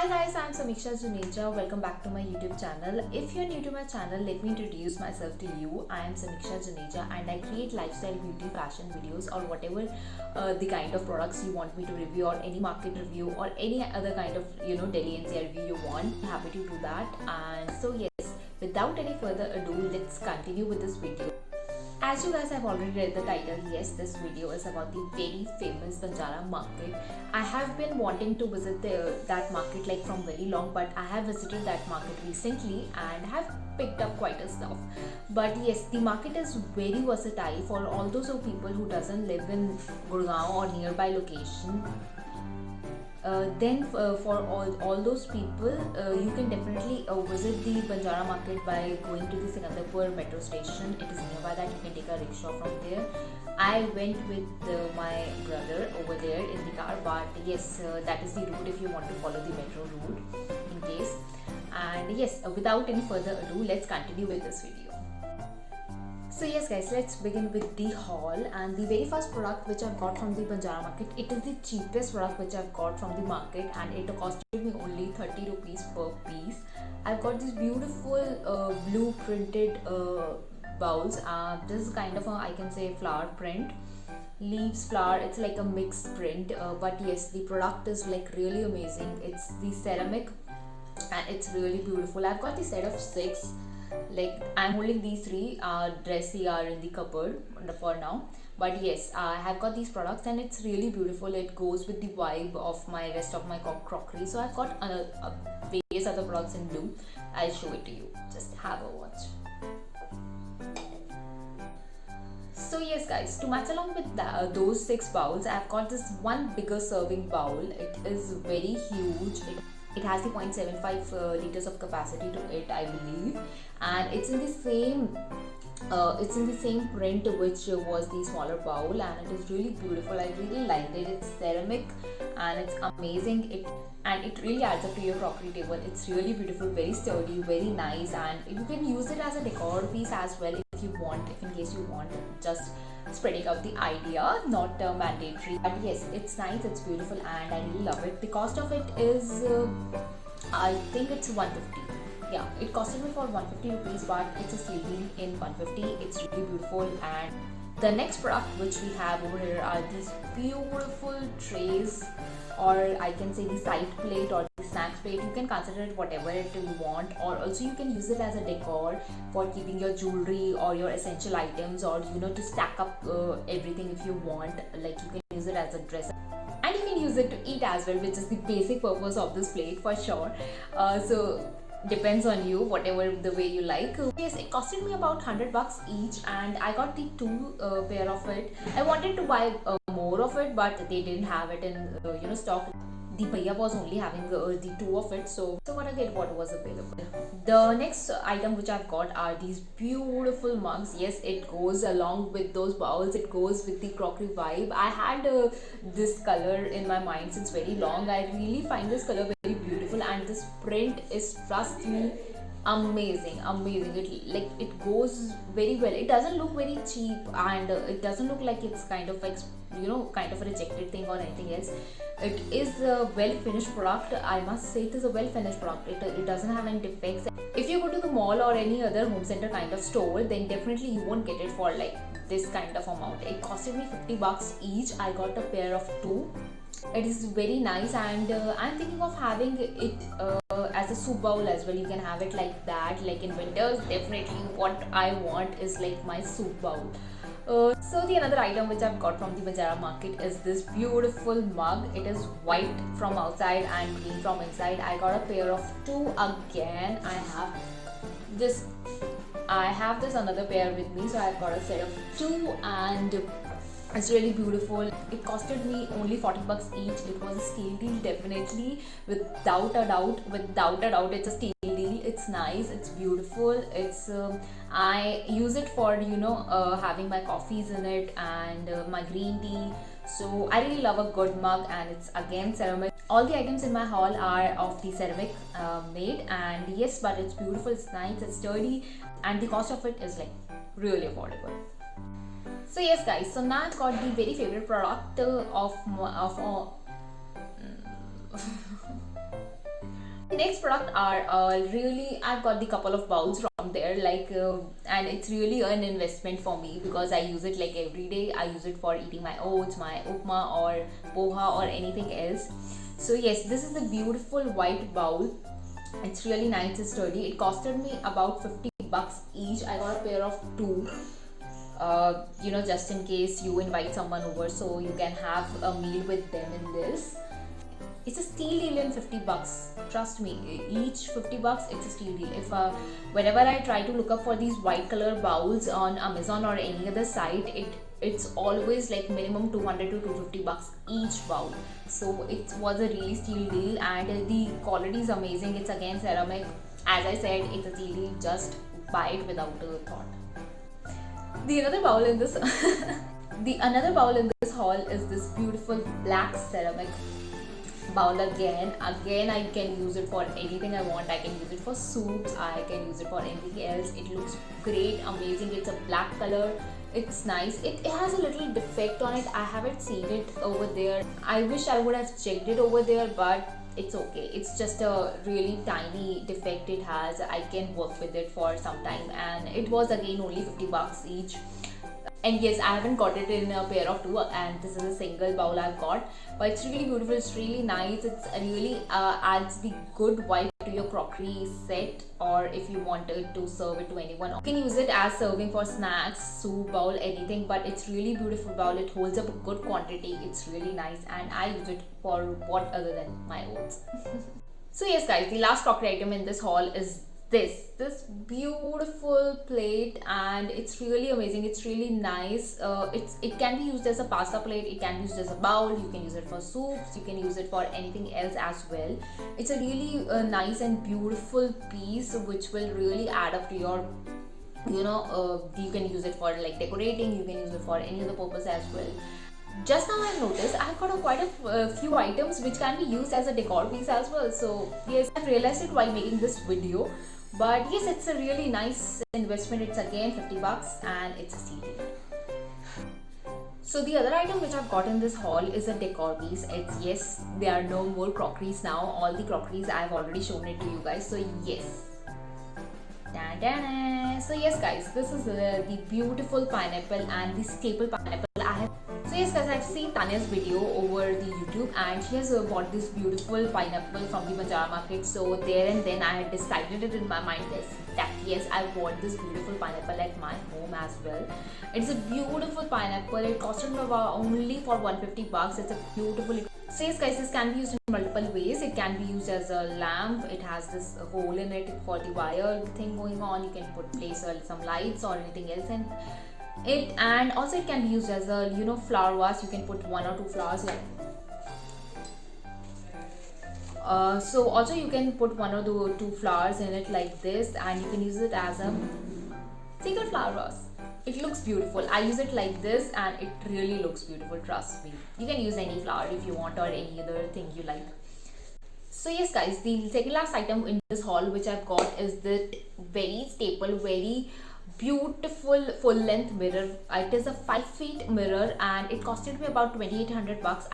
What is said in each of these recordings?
Hi guys, I'm Samiksha Juneja. Welcome back to my YouTube channel. If you're new to my channel, let me introduce myself to you. I am Samiksha Juneja and I create lifestyle, beauty, fashion videos or whatever the kind of products you want me to review, or any market review, or any other kind of daily NCR review you want. I'm happy to do that. And so yes, without any further ado, let's continue with this video. As you guys have already read the title, yes, this video is about the very famous Banjara market. I have been wanting to visit that market like from very long, but I have visited that market recently and have picked up quite a stuff. But yes, the market is very versatile for all those people who doesn't live in Gurgaon or nearby location. Then for all those people, you can definitely visit the Banjara market by going to the Sikandarpur metro station. It is nearby that you can take a rickshaw from there. I went with my brother over there in the car, but yes, that is the route if you want to follow the metro route in case. And yes, without any further ado, let's continue with this video. So yes guys, let's begin with the haul. And the very first product which I've got from the Banjara market, it is the cheapest product which I've got from the market, and it costed me only 30 rupees per piece. I've got these beautiful blue printed bowls. This is kind of a, I can say, flower print, leaves, flower. It's like a mixed print, but yes, the product is like really amazing. It's the ceramic and it's really beautiful. I've got the set of 6. Like, I'm holding these 3 dressy are in the cupboard for now, but yes, I have got these products and it's really beautiful. It goes with the vibe of my rest of my crockery. So I've got various other products in blue. I'll show it to you, just have a watch. So yes guys, to match along with those 6 bowls, I've got this one bigger serving bowl. It is very huge. It has the 0.75 liters of capacity to it, I believe, and it's in the same print which was the smaller bowl, and it is really beautiful. I really liked it. It's ceramic and it's amazing. It really adds up to your crockery table. It's really beautiful, very sturdy, very nice, and you can use it as a decor piece as well if you want, if in case you want, just spreading out the idea, not mandatory. But yes, it's nice, it's beautiful, and I really love it. The cost of it is I think it's 150. Yeah, it costed me for 150 rupees, but it's a steel deal in 150. It's really beautiful. And the next product which we have over here are these beautiful trays, or I can say the side plate or the snacks plate. You can consider it whatever it you want, or also you can use it as a decor for keeping your jewelry or your essential items, or to stack up everything if you want. Like, you can use it as a dresser, and you can use it to eat as well, which is the basic purpose of this plate for sure. So depends on you, whatever the way you like. Yes, it costed me about 100 bucks each, and I got the 2 pair of it. I wanted to buy more of it, but they didn't have it in stock. The bhaiya was only having the 2 of it, so gotta get what was available. The next item which I've got are these beautiful mugs. Yes, it goes along with those bowls. It goes with the crockery vibe. I had this color in my mind since very long. I really find this color very beautiful, and this print is, trust me, amazing. It goes very well. It doesn't look very cheap, and it doesn't look like it's kind of a rejected thing or anything else. It is a well finished product. I must say it is a well finished product. It doesn't have any defects. If you go to the mall or any other home center kind of store, then definitely you won't get it for like this kind of amount. It costed me 50 bucks each. I got a pair of 2. It is very nice, and I'm thinking of having it as a soup bowl as well. You can have it like that, like in winters. Definitely what I want is like my soup bowl. So the another item which I've got from the Banjara market is this beautiful mug. It is white from outside and green from inside. I got a pair of 2 again. I have this another pair with me, so I've got a set of 2, and it's really beautiful. It costed me only 40 bucks each. It was a steal deal, definitely, without a doubt. It's a steal deal. It's nice, it's beautiful. It's I use it for having my coffees in it, and my green tea. So I really love a good mug, and it's again ceramic. All the items in my haul are of the ceramic made, and yes, but it's beautiful, it's nice, it's sturdy, and the cost of it is like really affordable. So yes guys, so now I've got the very favorite product of next product are really, I've got the couple of bowls from there, like and it's really an investment for me because I use it like every day. I use it for eating my oats, my upma or poha or anything else. So yes, this is a beautiful white bowl. It's really nice and sturdy. It costed me about 50 bucks each. I got a pair of two, just in case you invite someone over, so you can have a meal with them in this. It's a steal deal in 50 bucks. Trust me, each 50 bucks, it's a steal deal. If whenever I try to look up for these white color bowls on Amazon or any other site, it's always like minimum 200 to 250 bucks each bowl. So it was a really steal deal, and the quality is amazing. It's again ceramic. As I said, it's a steal deal. Just buy it without a thought. The another bowl in this another bowl in this haul is this beautiful black ceramic bowl. Again I can use it for anything I want. I can use it for soups, I can use it for anything else. It looks great, amazing. It's a black color. It's nice. It has a little defect on it. I haven't seen it over there. I wish I would have checked it over there, but it's okay. It's just a really tiny defect it has. I can work with it for some time, and it was again only 50 bucks each. And yes, I haven't got it in a pair of two, and this is a single bowl I've got, but it's really beautiful. It's really nice. It's really adds the good vibe to your crockery set, or if you wanted to serve it to anyone, you can use it as serving for snacks, soup bowl, anything. But it's really beautiful bowl. It holds up a good quantity. It's really nice, and I use it for what other than my oats. So yes guys, the last crockery item in this haul is this beautiful plate, and it's really amazing. It's really nice. It can be used as a pasta plate, it can be used as a bowl, you can use it for soups, you can use it for anything else as well. It's a really nice and beautiful piece which will really add up to your you can use it for like decorating, you can use it for any other purpose as well. Just now I've noticed I've got quite a few items which can be used as a decor piece as well. So yes, I've realized it while making this video. But yes, it's a really nice investment. It's again 50 bucks and it's a steal. So the other item which I've got in this haul is a decor piece. It's, yes, there are no more crockeries now. All the crockeries I've already shown it to you guys. So yes. Da-da-da. So yes guys, this is the beautiful pineapple and the staple pineapple I have. So yes guys, I've seen Tanya's video over the YouTube, and she has bought this beautiful pineapple from the Banjara market. So there and then I had decided it in my mind that yes, I want this beautiful pineapple at my home as well. It's a beautiful pineapple. It costed me about only for 150 bucks. It's a beautiful. So yes guys, this can be used in multiple ways. It can be used as a lamp. It has this hole in it for the wire thing going on. You can place some lights or anything else in it, and also it can be used as a flower vase. You can put 1 or 2 flowers like so also you can put 1 or 2 flowers in it like this, and you can use it as a single flower vase. It looks beautiful. I use it like this and it really looks beautiful, trust me. You can use any flower if you want or any other thing you like. So yes guys, the second last item in this haul which I've got is the very staple, very beautiful full length mirror. It is a 5 feet mirror and it costed me about 2800 bucks.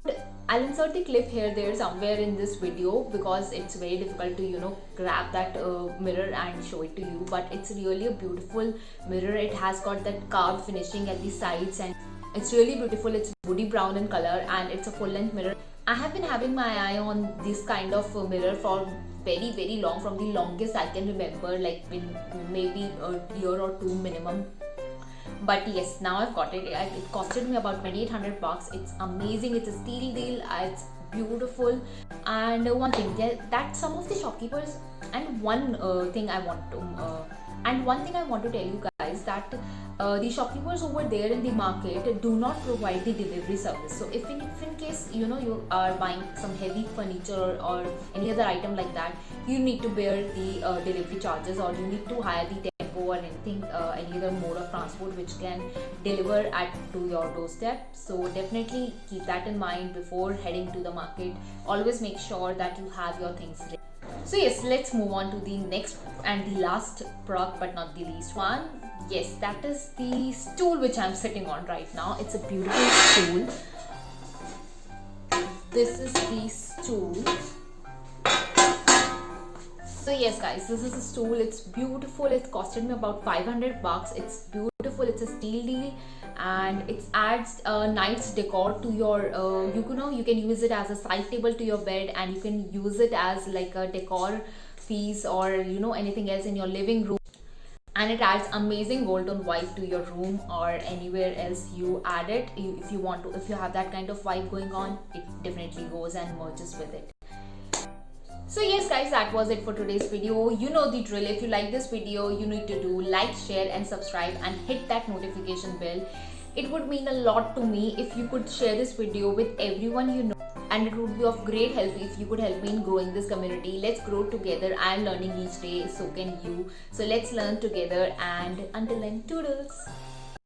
I'll insert the clip here there somewhere in this video because it's very difficult to grab that mirror and show it to you, but it's really a beautiful mirror. It has got that carved finishing at the sides and it's really beautiful. It's woody brown in color and it's a full length mirror. I have been having my eye on this kind of mirror for very long, from the longest I can remember, like maybe a year or 2 minimum. But yes, now I've got it. It costed me about 2800 bucks. It's amazing. It's a steal deal. It's beautiful. And one thing that some of the shopkeepers, and one thing I want to tell you guys, that the shopkeepers over there in the market do not provide the delivery service. So if in case you are buying some heavy furniture or any other item like that, you need to bear the delivery charges, or you need to hire the tempo or anything, any other mode of transport which can deliver to your doorstep. So definitely keep that in mind before heading to the market. Always make sure that you have your things ready. So yes, let's move on to the next and the last product, but not the least one. Yes, that is the stool which I'm sitting on right now. It's a beautiful stool. This is the stool. So yes guys, this is a stool. It's beautiful. It costed me about 500 bucks. It's beautiful. It's a steel deal, and it adds a nice decor to your you can use it as a side table to your bed, and you can use it as like a decor piece, or anything else in your living room. And it adds amazing gold tone vibe to your room or anywhere else you add it. If you want to, if you have that kind of vibe going on, it definitely goes and merges with it. So yes guys, that was it for today's video. You know the drill. If you like this video, you need to do like, share and subscribe and hit that notification bell. It would mean a lot to me if you could share this video with everyone you know, and it would be of great help if you could help me in growing this community. Let's grow together. I am learning each day, so can you. So let's learn together, and until then, toodles.